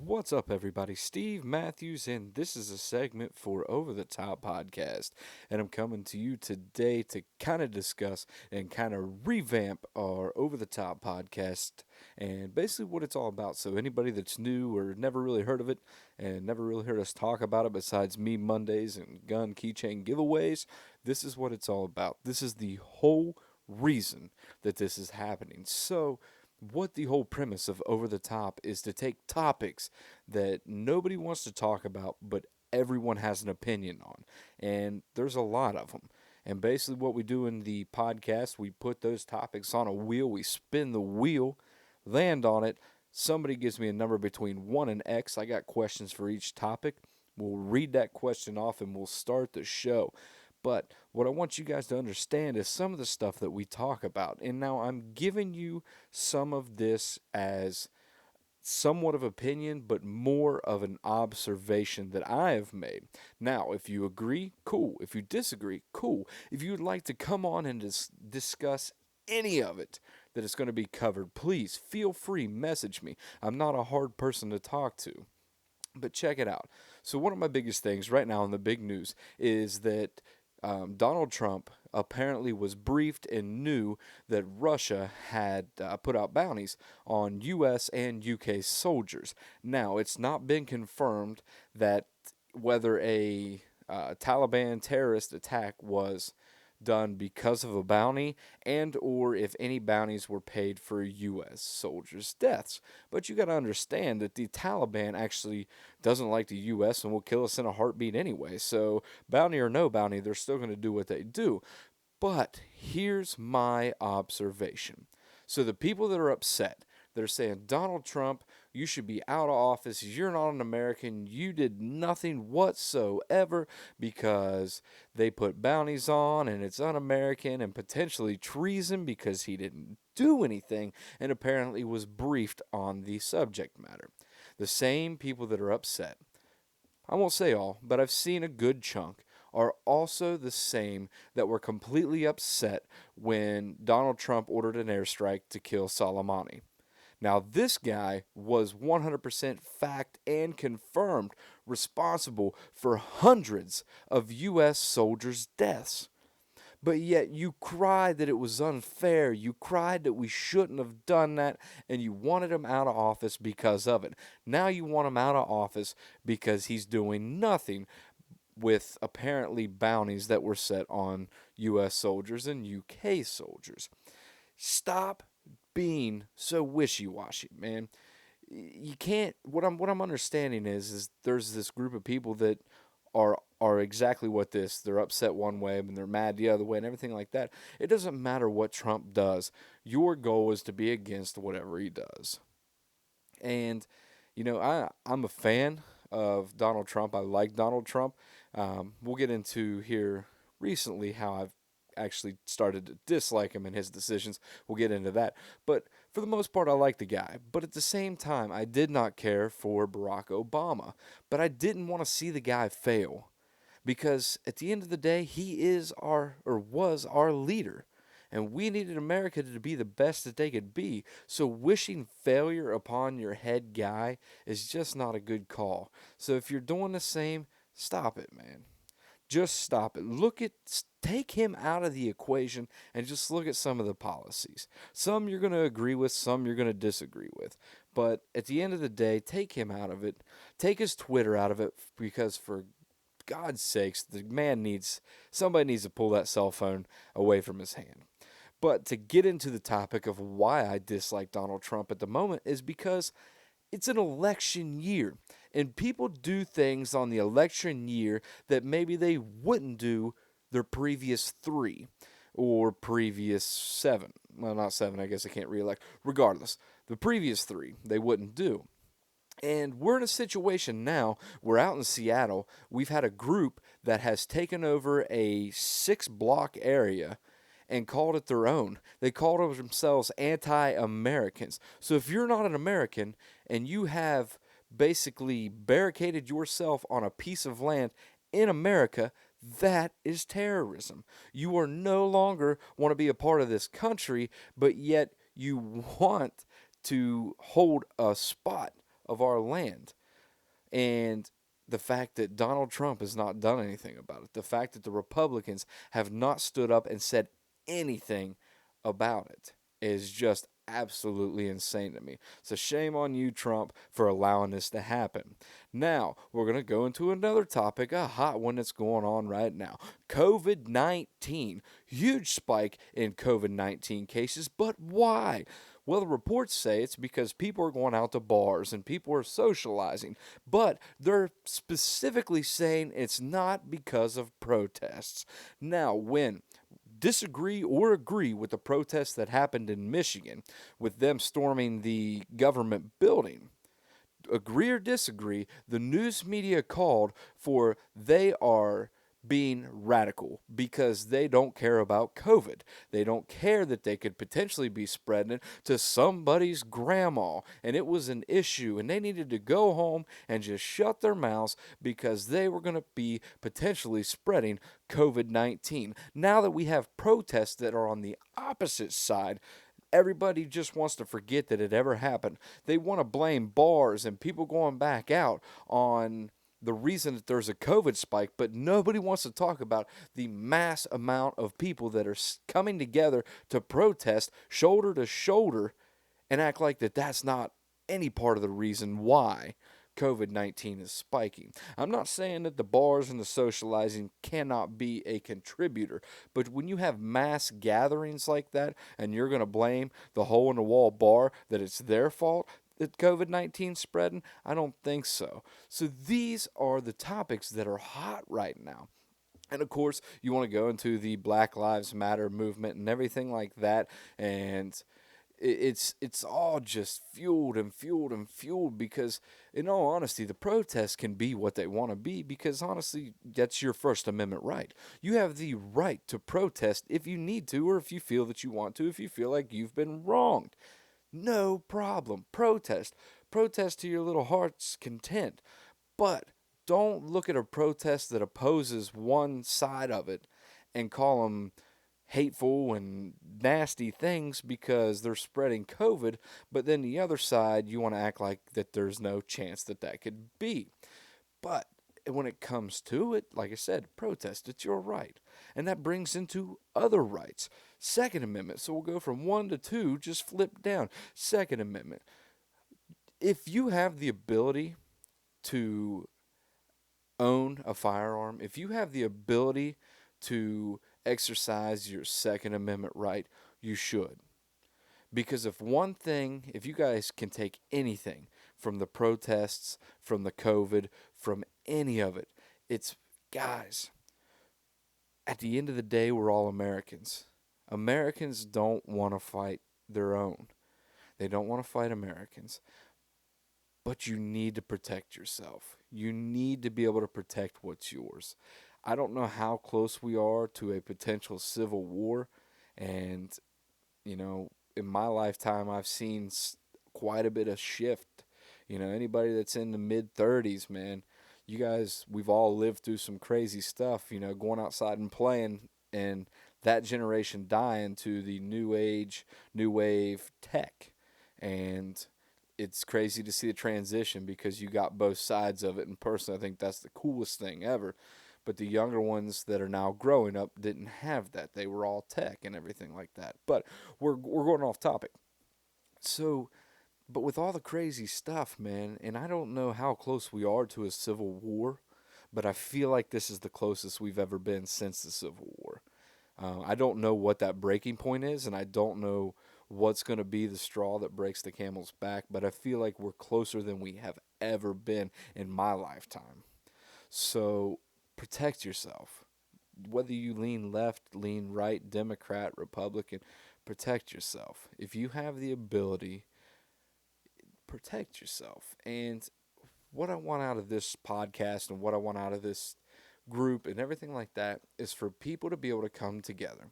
What's up, everybody? Steve Matthews, and this is a segment for Over the Top Podcast. And I'm coming to you today to kind of discuss and kind of revamp our Over the Top podcast and basically what it's all about. So, anybody that's new or never really heard of it and never really heard us talk about it besides me Mondays and gun keychain giveaways, this is what it's all about. This is the whole reason that this is happening. So, what the whole premise of Over the Top is to take topics that nobody wants to talk about, but everyone has an opinion on. And there's a lot of them. And basically, what we do in the podcast, we put those topics on a wheel, we spin the wheel, land on it. Somebody gives me a number between 1 and X. I got questions for each topic. We'll read that question off and we'll start the show. But what I want you guys to understand is some of the stuff that we talk about. And now I'm giving you some of this as somewhat of opinion, but more of an observation that I have made. Now, if you agree, cool. If you disagree, cool. If you would like to come on and discuss any of it that is going to be covered, please feel free, message me. I'm not a hard person to talk to. But check it out. So, one of my biggest things right now in the big news is that Donald Trump apparently was briefed and knew that Russia had put out bounties on U.S. and U.K. soldiers. Now, it's not been confirmed that whether a Taliban terrorist attack was done because of a bounty and or if any bounties were paid for US soldiers' deaths. But you got to understand that the Taliban actually doesn't like the US and will kill us in a heartbeat anyway. So, bounty or no bounty, they're still going to do what they do. But here's my observation. So the people that are upset, they're saying, Donald Trump, you should be out of office. You're not an American. You did nothing whatsoever because they put bounties on and it's un American and potentially treason because he didn't do anything and apparently was briefed on the subject matter. The same people that are upset, I won't say all, but I've seen a good chunk, are also the same that were completely upset when Donald Trump ordered an airstrike to kill Soleimani. Now, this guy was 100% fact and confirmed responsible for hundreds of U.S. soldiers' deaths. But yet you cried that it was unfair. You cried that we shouldn't have done that, and you wanted him out of office because of it. Now you want him out of office because he's doing nothing with apparently bounties that were set on U.S. soldiers and U.K. soldiers. Stop being so wishy-washy, man. You can't. What I'm understanding is there's this group of people that are exactly what this. They're upset one way and they're mad the other way and everything like that. It doesn't matter what Trump does. Your goal is to be against whatever he does. And I'm a fan of Donald Trump. I like Donald Trump. We'll get into here recently how I've actually started to dislike him and his decisions. We'll get into that. But for the most part, I like the guy. But at the same time, I did not care for Barack Obama. But I didn't want to see the guy fail because at the end of the day, he is our or was our leader. And we needed America to be the best that they could be. So wishing failure upon your head guy is just not a good call. So if you're doing the same, stop it, man. Just stop it. Take him out of the equation and just look at some of the policies. Some you're going to agree with, some you're going to disagree with. But at the end of the day, take him out of it. Take his Twitter out of it because for God's sakes, somebody needs to pull that cell phone away from his hand. But to get into the topic of why I dislike Donald Trump at the moment is because it's an election year. And people do things on the election year that maybe they wouldn't do their previous 3 or previous 7. Well, not 7, I guess I can't reelect. Regardless, the previous 3 they wouldn't do. And we're in a situation now, we're out in Seattle. We've had a group that has taken over a 6-block area and called it their own. They called themselves anti-Americans. So if you're not an American and you have basically barricaded yourself on a piece of land in America, that is terrorism. You are no longer want to be a part of this country, but yet you want to hold a spot of our land. And the fact that Donald Trump has not done anything about it, the fact that the Republicans have not stood up and said anything about it is just absolutely insane to me. So shame on you, Trump, for allowing this to happen. Now, we're going to go into another topic, a hot one that's going on right now. COVID 19. Huge spike in COVID 19 cases, but why? Well, the reports say it's because people are going out to bars and people are socializing, but they're specifically saying it's not because of protests. Now, when disagree or agree with the protests that happened in Michigan with them storming the government building, agree or disagree, the news media called for they are being radical because they don't care about COVID. They don't care that they could potentially be spreading it to somebody's grandma. And it was an issue, and they needed to go home and just shut their mouths because they were going to be potentially spreading COVID 19. Now that we have protests that are on the opposite side, everybody just wants to forget that it ever happened. They want to blame bars and people going back out on the reason that there's a COVID spike, but nobody wants to talk about the mass amount of people that are coming together to protest shoulder to shoulder and act like that's not any part of the reason why COVID 19 is spiking. I'm not saying that the bars and the socializing cannot be a contributor, but when you have mass gatherings like that and you're going to blame the hole in the wall bar that it's their fault that COVID 19 spreading, I don't think so. So these are the topics that are hot right now. And of course, you want to go into the Black Lives Matter movement and everything like that, and it's all just fueled and fueled and fueled because, in all honesty, the protests can be what they want to be because, honestly, that's your First Amendment right. You have the right to protest if you need to or if you feel that you want to, if you feel like you've been wronged. No problem. Protest. Protest to your little heart's content. But don't look at a protest that opposes one side of it and call them hateful and nasty things because they're spreading COVID, but then the other side, you want to act like that there's no chance that that could be. But when it comes to it, like I said, protest, it's your right. And that brings into other rights. Second Amendment. So we'll go from 1 to 2, just flip down. Second Amendment. If you have the ability to own a firearm, if you have the ability to exercise your Second Amendment right, you should. Because if you guys can take anything from the protests, from the COVID, from any of it, it's, guys, at the end of the day, we're all Americans. Americans don't want to fight their own. They don't want to fight Americans. But you need to protect yourself. You need to be able to protect what's yours. I don't know how close we are to a potential civil war. And, in my lifetime, I've seen quite a bit of shift. Anybody that's in the mid 30s, man, you guys, we've all lived through some crazy stuff, going outside and playing, and that generation dying to the new age, new wave tech. And it's crazy to see the transition because you got both sides of it. And personally, I think that's the coolest thing ever. But the younger ones that are now growing up didn't have that. They were all tech and everything like that. But we're going off topic. So, but with all the crazy stuff, man, and I don't know how close we are to a civil war, but I feel like this is the closest we've ever been since the Civil War. I don't know what that breaking point is, and I don't know what's going to be the straw that breaks the camel's back, but I feel like we're closer than we have ever been in my lifetime. So protect yourself. Whether you lean left, lean right, Democrat, Republican, protect yourself. If you have the ability, protect yourself. And what I want out of this podcast and what I want out of this group and everything like that is for people to be able to come together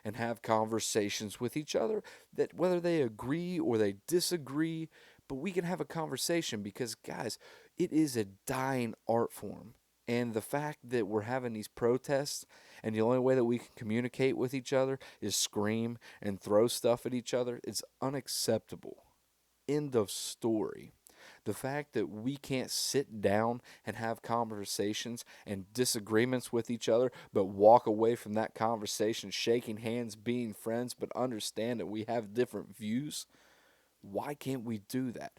and have conversations with each other that whether they agree or they disagree, but we can have a conversation because, guys, it is a dying art form. And the fact that we're having these protests and the only way that we can communicate with each other is scream and throw stuff at each other, it's unacceptable. End of story. The fact that we can't sit down and have conversations and disagreements with each other, but walk away from that conversation shaking hands, being friends, but understand that we have different views. Why can't we do that?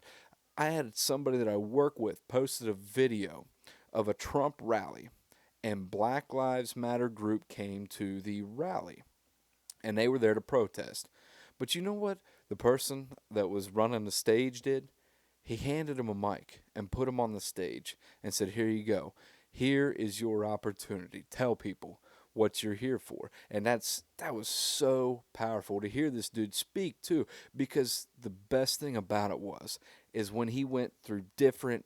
I had somebody that I work with posted a video of a Trump rally, and Black Lives Matter group came to the rally, and they were there to protest. But you know what the person that was running the stage did? He handed him a mic and put him on the stage and said, "Here you go. Here is your opportunity. Tell people what you're here for." And that was so powerful to hear this dude speak too, because the best thing about it is when he went through different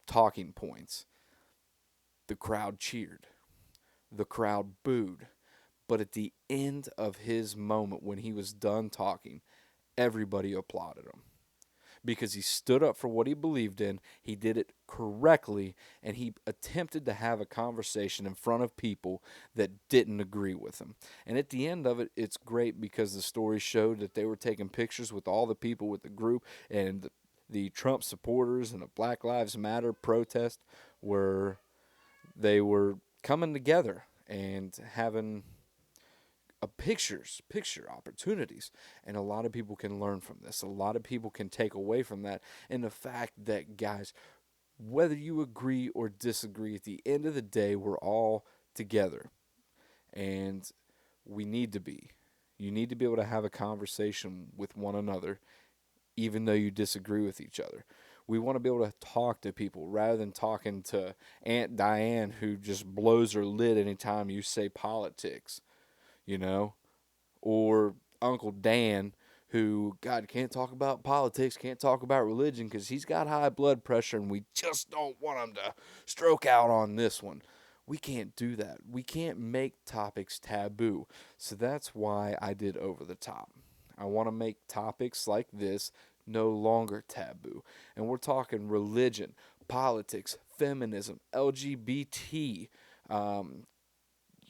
talking points, the crowd cheered, the crowd booed, but at the end of his moment when he was done talking, everybody applauded him because he stood up for what he believed in, he did it correctly, and he attempted to have a conversation in front of people that didn't agree with him. And at the end of it, it's great because the story showed that they were taking pictures with all the people with the group, and the Trump supporters and the Black Lives Matter protest were they were coming together and having a picture opportunities, and a lot of people can learn from this. A lot of people can take away from that, and the fact that, guys, whether you agree or disagree, at the end of the day we're all together, and we need to be you need to be able to have a conversation with one another even though you disagree with each other. We want to be able to talk to people rather than talking to Aunt Diane who just blows her lid anytime you say politics, you know, or Uncle Dan, who, God, can't talk about politics, can't talk about religion because he's got high blood pressure and we just don't want him to stroke out on this one. We can't do that. We can't make topics taboo. So that's why I did Over the Top. I want to make topics like this no longer taboo. And we're talking religion, politics, feminism, LGBT, um,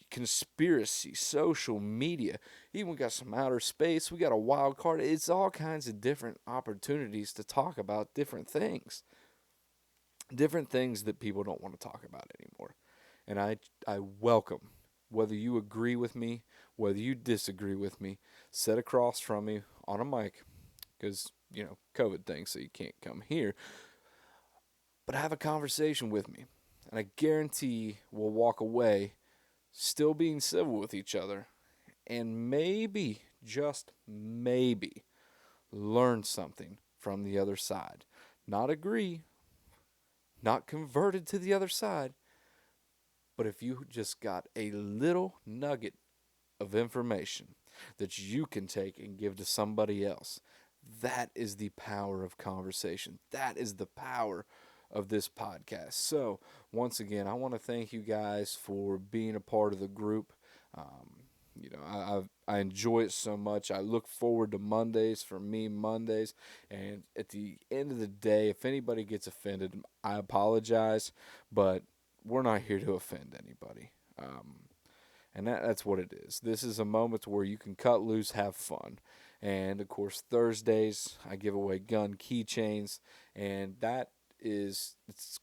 conspiracy, social media. Even we got some outer space. We got a wild card. It's all kinds of different opportunities to talk about different things that people don't want to talk about anymore. And I welcome whether you agree with me, whether you disagree with me, sit across from me on a mic, because COVID thing, so you can't come here. But have a conversation with me, and I guarantee we'll walk away still being civil with each other, and maybe, just maybe, learn something from the other side. Not agree, not converted to the other side, but if you just got a little nugget of information that you can take and give to somebody else, that is the power of conversation. That is the power of this podcast. So, once again, I want to thank you guys for being a part of the group. I enjoy it so much. I look forward to Mondays, for me, Mondays. And at the end of the day, if anybody gets offended, I apologize, but we're not here to offend anybody. And that's what it is. This is a moment where you can cut loose, have fun. And of course, Thursdays, I give away gun keychains, and it's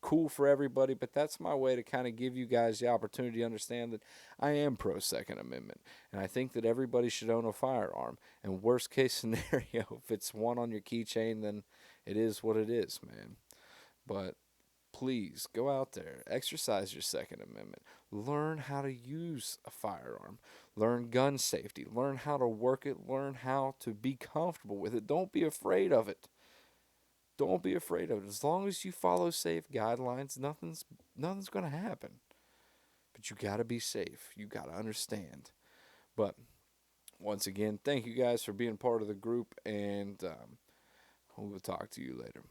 cool for everybody, but that's my way to kind of give you guys the opportunity to understand that I am pro Second Amendment, and I think that everybody should own a firearm. And worst case scenario, if it's one on your keychain, then it is what it is, man. But please go out there, exercise your Second Amendment, learn how to use a firearm, learn gun safety, learn how to work it, learn how to be comfortable with it. Don't be afraid of it. Don't be afraid of it. As long as you follow safe guidelines, nothing's going to happen. But you got to be safe. You got to understand. But once again, thank you guys for being part of the group, and we'll talk to you later.